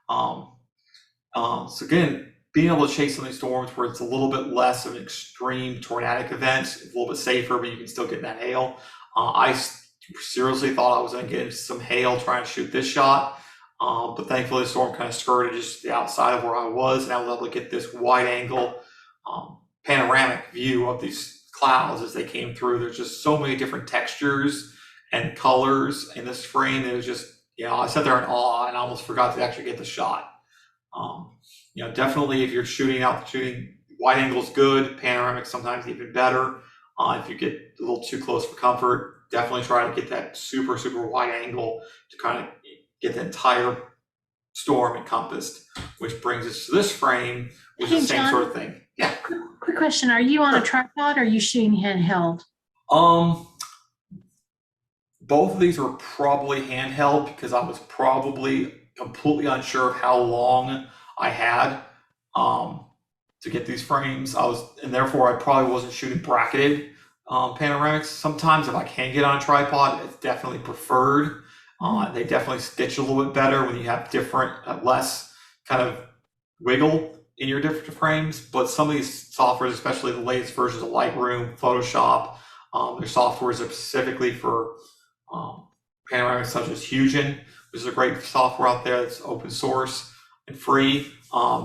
So again, being able to chase some of these storms where it's a little bit less of an extreme tornadic event, it's a little bit safer, but you can still get that hail. I seriously thought I was going to get some hail trying to shoot this shot. But thankfully the storm kind of skirted just the outside of where I was, and I was able to get this wide angle panoramic view of these clouds as they came through. There's just so many different textures and colors in this frame. It was just, I sat there in awe and I almost forgot to actually get the shot. Definitely if you're shooting wide angle is good, panoramic sometimes even better. If you get a little too close for comfort, definitely try to get that super, super wide angle to kind of get the entire storm encompassed, which brings us to this frame, which is the same John, sort of thing. Yeah. Quick question. Are you on a tripod or are you shooting handheld? Both of these were probably handheld because I was probably completely unsure of how long I had to get these frames. And therefore I probably wasn't shooting bracketed panoramics. Sometimes if I can get on a tripod, it's definitely preferred. They definitely stitch a little bit better when you have different, less kind of wiggle in your different frames. But some of these softwares, especially the latest versions of Lightroom, Photoshop, their softwares are specifically for panoramics such as Fusion, which is a great software out there that's open source and free.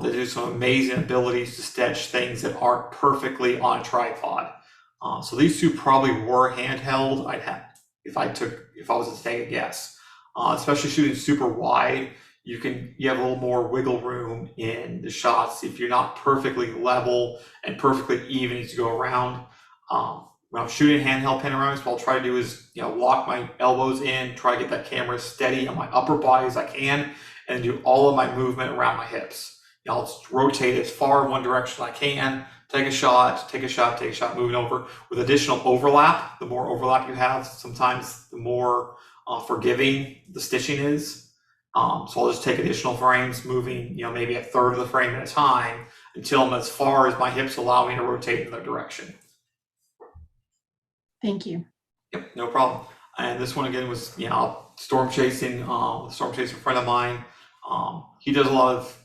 They do some amazing abilities to stitch things that aren't perfectly on a tripod. So these two probably were handheld. If I was to take a guess. Especially shooting super wide, you have a little more wiggle room in the shots if you're not perfectly level and perfectly even as you go around. When I'm shooting handheld panoramics, what I'll try to do is lock my elbows in, try to get that camera steady on my upper body as I can, and do all of my movement around my hips. I'll just rotate as far in one direction as I can, take a shot, moving over with additional overlap. The more overlap you have, sometimes the more forgiving the stitching is. So I'll just take additional frames, moving maybe a third of the frame at a time until I'm as far as my hips allow me to rotate in their direction. Thank you. Yep, no problem. And this one again was storm chasing. Storm chasing friend of mine. He does a lot of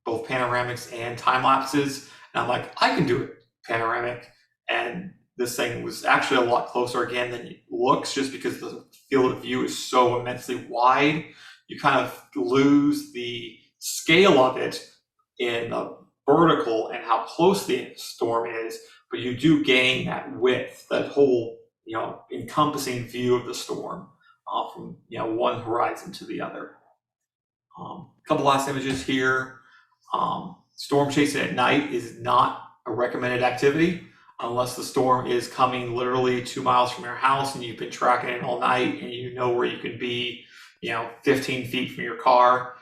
both panoramics and time lapses, and I'm like, I can do it panoramic. And this thing was actually a lot closer again than it looks, just because the field of view is so immensely wide. You kind of lose the scale of it in the vertical and how close the storm is, but you do gain that width, that whole encompassing view of the storm from one horizon to the other. A couple last images here. Storm chasing at night is not a recommended activity unless the storm is coming literally 2 miles from your house and you've been tracking it all night and you know where you can be 15 feet from your car.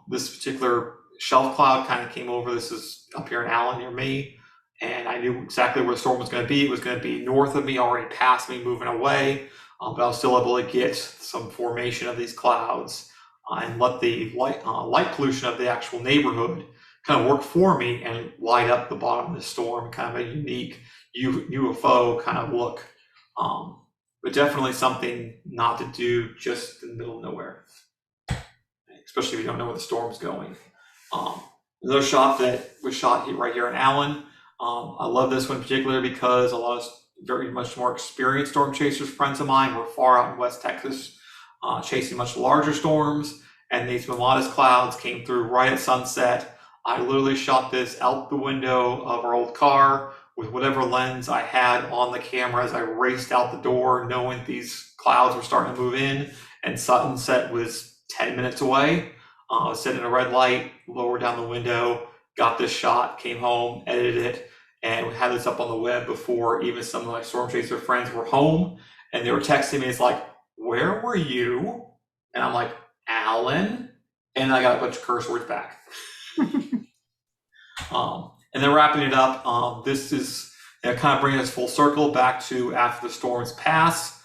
This particular shelf cloud kind of came over. This is up here in Allen near me, and I knew exactly where the storm was going to be. It was going to be north of me, already past me, moving away, but I was still able to get some formation of these clouds and let the light pollution of the actual neighborhood kind of work for me and light up the bottom of the storm, kind of a unique UFO kind of look. But definitely something not to do just in the middle of nowhere, especially if you don't know where the storm's going. Another shot that was shot right here in Allen. I love this one in particular because a lot of very much more experienced storm chasers, friends of mine, were far out in West Texas, chasing much larger storms, and these modest clouds came through right at sunset. I literally shot this out the window of our old car with whatever lens I had on the camera as I raced out the door, knowing these clouds were starting to move in, and sunset was 10 minutes away. I was sitting in a red light, lowered down the window, got this shot, came home, edited it, and we had this up on the web before even some of my storm chaser friends were home, and they were texting me. It's like, where were you? And I'm like, Alan. And I got a bunch of curse words back. And then wrapping it up, this is kind of bringing us full circle back to after the storms pass.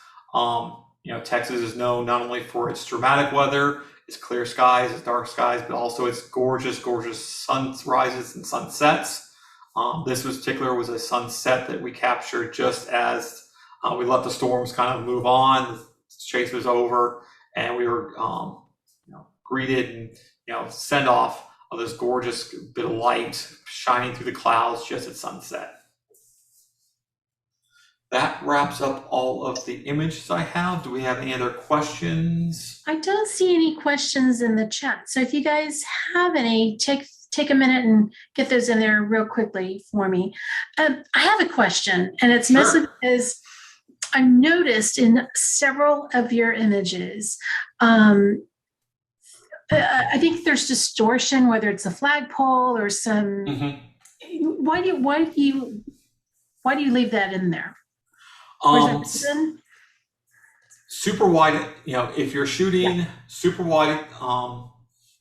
Texas is known not only for its dramatic weather, its clear skies, its dark skies, but also its gorgeous, gorgeous sunrises and sunsets. This particular was a sunset that we captured just as we let the storms kind of move on. The chase was over, and we were greeted and send off of this gorgeous bit of light shining through the clouds just at sunset. That wraps up all of the images I have. Do we have any other questions? I don't see any questions in the chat. So if you guys have any, take a minute and get those in there real quickly for me. I have a question, and it's mostly because I noticed in several of your images, I think there's distortion, whether it's a flagpole or some. Why do you leave that in there? Super wide, if you're shooting super wide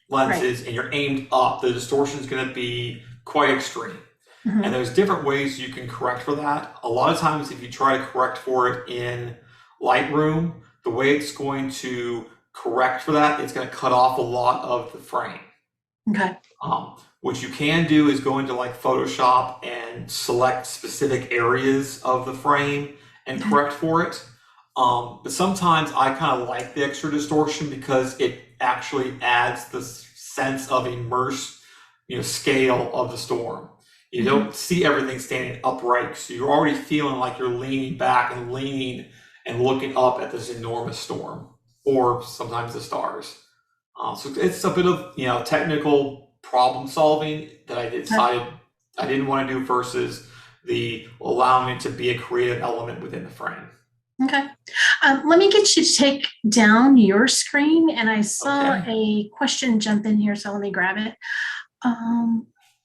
lenses and you're aimed up, the distortion is going to be quite extreme. And there's different ways you can correct for that. A lot of times, if you try to correct for it in Lightroom, the way it's going to correct for that, it's going to cut off a lot of the frame. Okay. What you can do is go into like Photoshop and select specific areas of the frame and correct for it. But sometimes I kind of like the extra distortion because it actually adds the sense of immersed, scale of the storm. You don't see everything standing upright, so you're already feeling like you're leaning back and leaning and looking up at this enormous storm, or sometimes the stars. So it's a bit of technical problem solving that I decided I didn't want to do versus the allowing it to be a creative element within the frame. Okay. Let me get you to take down your screen, and I saw a question jump in here, so let me grab it.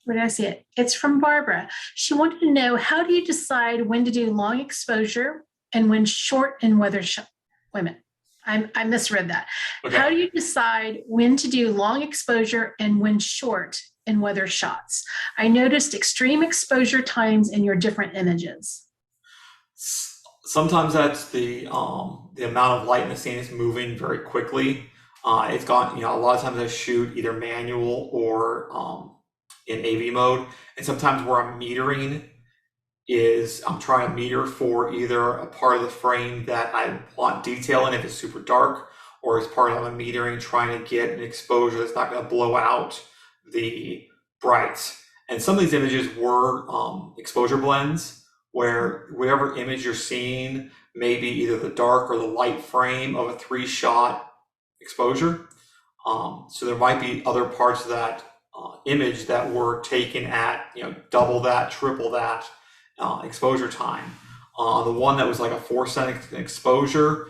Where did I see it? It's from Barbara. She wanted to know, how do you decide when to do long exposure and when short and weather shot? Wait a minute, I misread that. Okay. How do you decide when to do long exposure and when short and weather shots? I noticed extreme exposure times in your different images. Sometimes that's the amount of light in the scene is moving very quickly. It's gone, a lot of times I shoot either manual or in AV mode. And sometimes where I'm metering is I'm trying to meter for either a part of the frame that I want detail in if it's super dark, or as part of a metering trying to get an exposure that's not going to blow out the brights. And some of these images were exposure blends, where whatever image you're seeing may be either the dark or the light frame of a 3-shot exposure. So there might be other parts of that image that were taken at double that, triple that exposure time. The one that was like a 4-second exposure,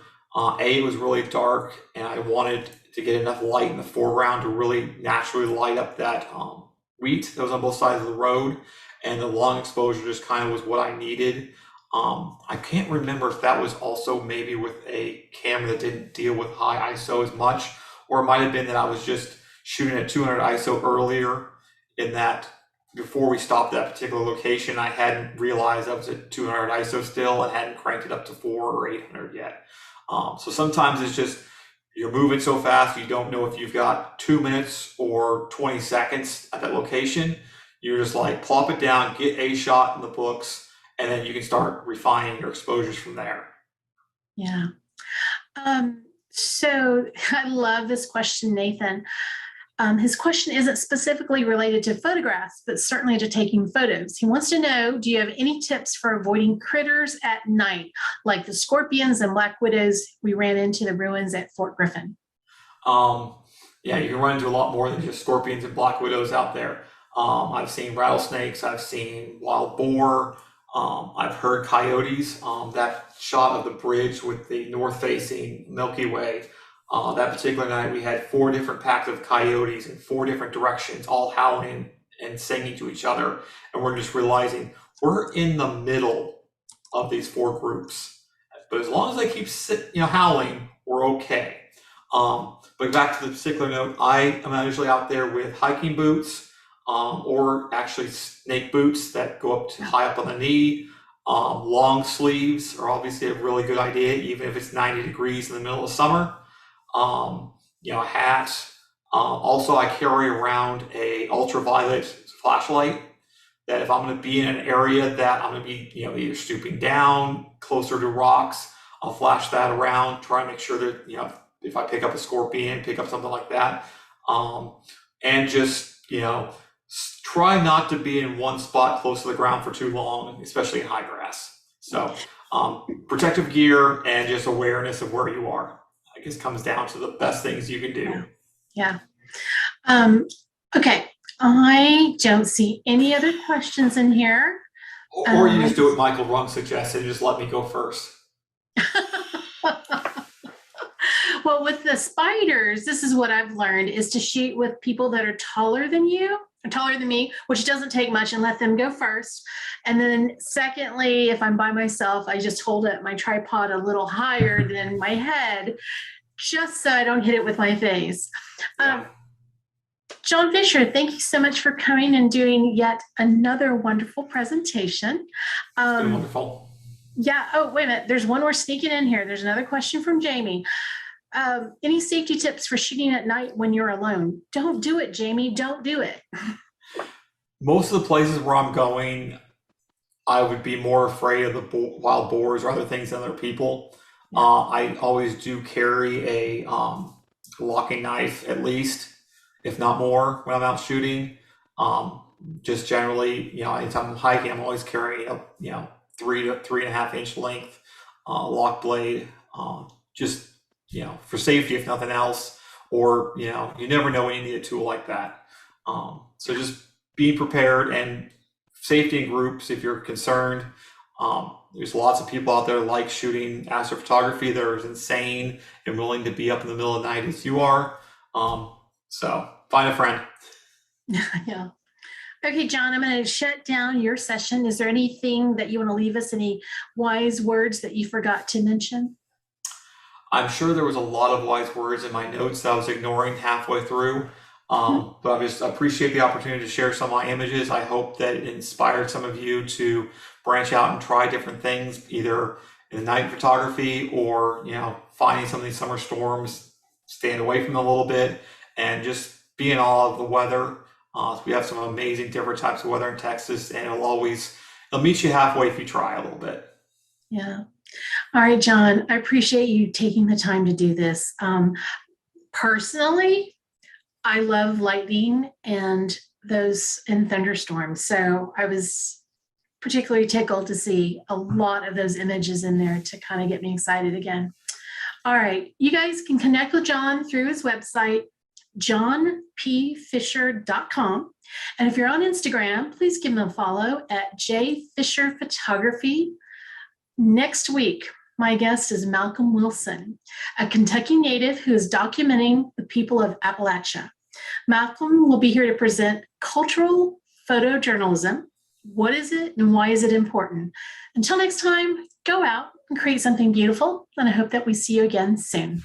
it was really dark, and I wanted to get enough light in the foreground to really naturally light up that wheat that was on both sides of the road, and the long exposure just kind of was what I needed. I can't remember if that was also maybe with a camera that didn't deal with high ISO as much, or it might have been that I was just shooting at 200 ISO earlier in that before we stopped that particular location, I hadn't realized I was at 200 ISO still and hadn't cranked it up to 400 or 800 yet. So sometimes it's just you're moving so fast you don't know if you've got 2 minutes or 20 seconds at that location. You're just like plop it down, get a shot in the books, and then you can start refining your exposures from there. Yeah. So I love this question, Nathan. His question isn't specifically related to photographs, but certainly to taking photos. He wants to know, do you have any tips for avoiding critters at night, like the scorpions and black widows we ran into the ruins at Fort Griffin? Yeah, you can run into a lot more than just scorpions and black widows out there. I've seen rattlesnakes, I've seen wild boar, I've heard coyotes. That shot of the bridge with the north-facing Milky Way, that particular night we had 4 different packs of coyotes in 4 different directions, all howling and singing to each other. And we're just realizing we're in the middle of these 4 groups. But as long as they keep howling, we're okay. But back to the particular note, I am usually out there with hiking boots, or actually snake boots that go up to high up on the knee. Long sleeves are obviously a really good idea, even if it's 90 degrees in the middle of summer. A hat. Also, I carry around a ultraviolet flashlight that if I'm going to be in an area that I'm going to be, either stooping down closer to rocks, I'll flash that around, try to make sure that, if I pick up a scorpion, pick up something like that. And just, try not to be in one spot close to the ground for too long, especially in high grass. So Protective gear and just awareness of where you are. I guess comes down to the best things you can do. Yeah. Okay. I don't see any other questions in here. Or you just do what Michael Rung suggested and just let me go first. Well, with the spiders, this is what I've learned is to shoot with people that are taller than you, or taller than me, which doesn't take much, and let them go first. And then secondly, if I'm by myself, I just hold up my tripod a little higher than my head, just so I don't hit it with my face. Jon Fischer, thank you so much for coming and doing yet another wonderful presentation. It's been wonderful. Yeah. Oh, wait a minute. There's one more sneaking in here. There's another question from Jamie. Any safety tips for shooting at night when you're alone? Don't do it, Jamie. Don't do it. Most of the places where I'm going, I would be more afraid of the wild boars or other things than other people. I always do carry a locking knife at least, if not more, when I'm out shooting. Just generally, anytime I'm hiking, I'm always carrying a 3 to 3.5 inch length lock blade. Just for safety, if nothing else, or you never know when you need a tool like that. So just be prepared, and safety in groups if you're concerned. There's lots of people out there like shooting astrophotography. They're as insane and willing to be up in the middle of the night as you are. So find a friend. Yeah. Okay, Jon, I'm going to shut down your session. Is there anything that you want to leave us? Any wise words that you forgot to mention? I'm sure there was a lot of wise words in my notes that I was ignoring halfway through. But I just appreciate the opportunity to share some of my images. I hope that it inspired some of you to branch out and try different things, either in the night photography or, finding some of these summer storms, staying away from them a little bit, and just be in awe of the weather. We have some amazing different types of weather in Texas, and it'll meet you halfway if you try a little bit. Yeah. All right, Jon, I appreciate you taking the time to do this. Personally, I love lightning and thunderstorms. So I was particularly tickled to see a lot of those images in there to kind of get me excited again. All right. You guys can connect with Jon through his website, jonpfisher.com. And if you're on Instagram, please give him a follow at jfisherphotography. Next week, my guest is Malcolm Wilson, a Kentucky native who is documenting the people of Appalachia. Malcolm will be here to present cultural photojournalism. What is it and why is it important? Until next time, go out and create something beautiful, and I hope that we see you again soon.